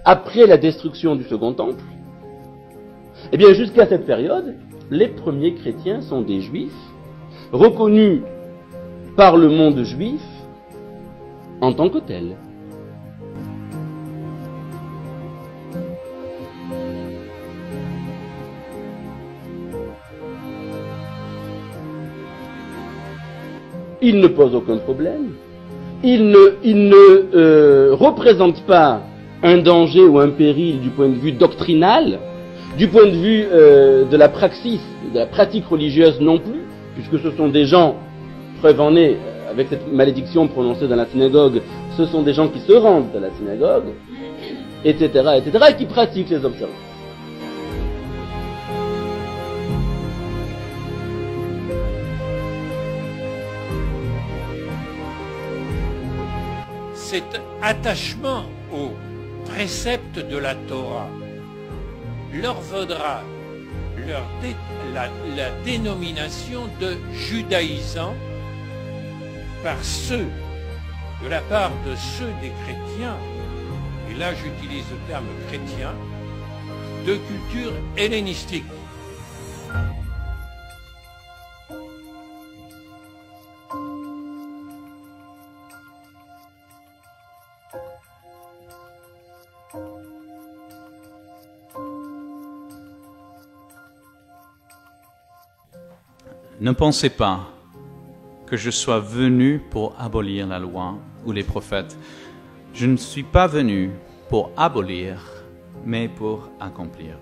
Après la destruction du Second Temple, eh bien jusqu'à cette période, les premiers chrétiens sont des juifs, reconnus par le monde juif en tant que tels. Ils ne posent aucun problème, ils ne représentent pas un danger ou un péril du point de vue doctrinal, du point de vue de la praxis, de la pratique religieuse non plus, puisque ce sont des gens, preuve en est, avec cette malédiction prononcée dans la synagogue, ce sont des gens qui se rendent à la synagogue, etc., etc., et qui pratiquent les observances. Cet attachement aux préceptes de la Torah leur vaudra la dénomination de judaïsants par ceux, de la part de ceux des chrétiens, et là j'utilise le terme chrétien, de culture hellénistique. Ne pensez pas que je sois venu pour abolir la loi ou les prophètes. Je ne suis pas venu pour abolir, mais pour accomplir.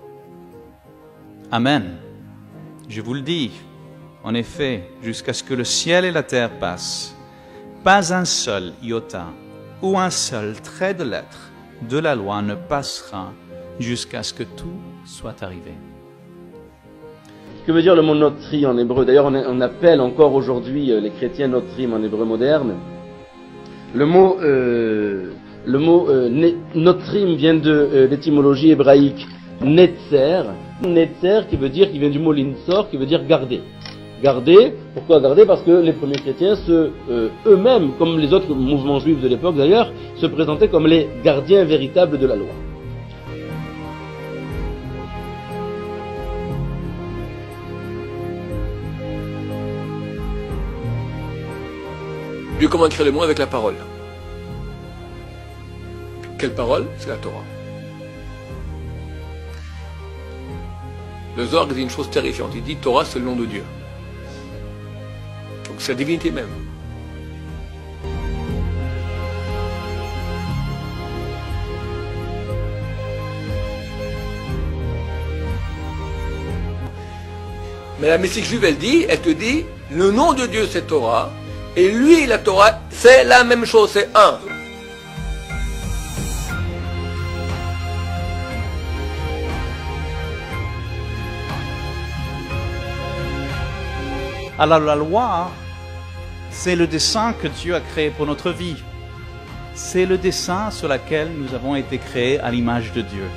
Amen. Je vous le dis, en effet, jusqu'à ce que le ciel et la terre passent, pas un seul iota ou un seul trait de lettre de la loi ne passera jusqu'à ce que tout soit arrivé. Que veut dire le mot notri en hébreu? D'ailleurs, on appelle encore aujourd'hui les chrétiens notrim en hébreu moderne. Le mot notrim vient de l'étymologie hébraïque netzer. Netzer qui vient du mot linsor, qui veut dire garder. Garder, pourquoi garder? Parce que les premiers chrétiens, eux-mêmes, comme les autres mouvements juifs de l'époque d'ailleurs, se présentaient comme les gardiens véritables de la loi. Dieu comment créer le monde avec la parole. Quelle parole? C'est la Torah. Le Zohar dit une chose terrifiante. Il dit Torah c'est le nom de Dieu. Donc c'est la divinité même. Mais la mystique juive elle te dit le nom de Dieu c'est Torah. Et lui, la Torah, c'est la même chose, c'est un. Alors la loi, c'est le dessein que Dieu a créé pour notre vie. C'est le dessein sur lequel nous avons été créés à l'image de Dieu.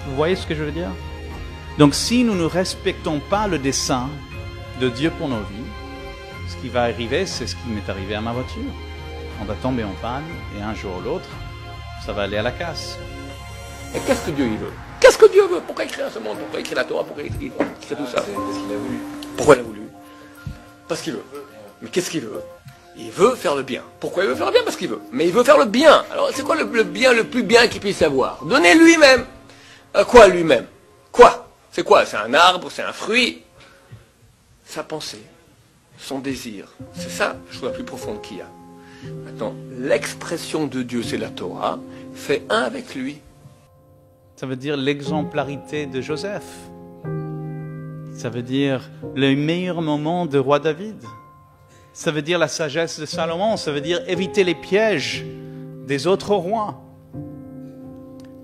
Vous voyez ce que je veux dire? Donc si nous ne respectons pas le dessein de Dieu pour nos vies, ce qui va arriver, c'est ce qui m'est arrivé à ma voiture. On va tomber en panne et un jour ou l'autre, ça va aller à la casse. Et qu'est-ce que Dieu il veut? Qu'est-ce que Dieu veut? Pourquoi il crée ce monde? Pourquoi il crée la Torah? Pourquoi il fait tout ça? Parce qu'il a voulu. Pourquoi il a voulu? Parce qu'il veut. Mais qu'est-ce qu'il veut? Il veut faire le bien. Pourquoi il veut faire le bien? Parce qu'il veut. Mais il veut faire le bien. Alors c'est quoi le bien le plus bien qu'il puisse avoir? Donner lui-même. Quoi lui-même? Quoi? C'est quoi? C'est un arbre? C'est un fruit? Sa pensée. Son désir. C'est ça, la chose la plus profonde qu'il y a. Maintenant, l'expression de Dieu, c'est la Torah, fait un avec lui. Ça veut dire l'exemplarité de Joseph. Ça veut dire le meilleur moment de roi David. Ça veut dire la sagesse de Salomon. Ça veut dire éviter les pièges des autres rois.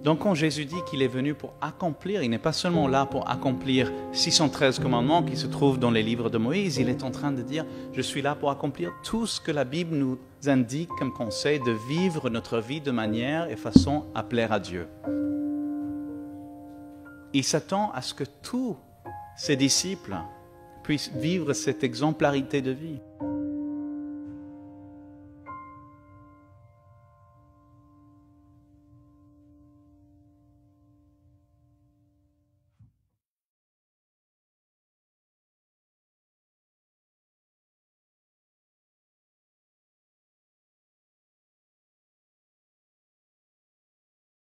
Donc quand Jésus dit qu'il est venu pour accomplir, il n'est pas seulement là pour accomplir 613 commandements qui se trouvent dans les livres de Moïse, il est en train de dire, je suis là pour accomplir tout ce que la Bible nous indique comme conseil de vivre notre vie de manière et façon à plaire à Dieu. Il s'attend à ce que tous ses disciples puissent vivre cette exemplarité de vie.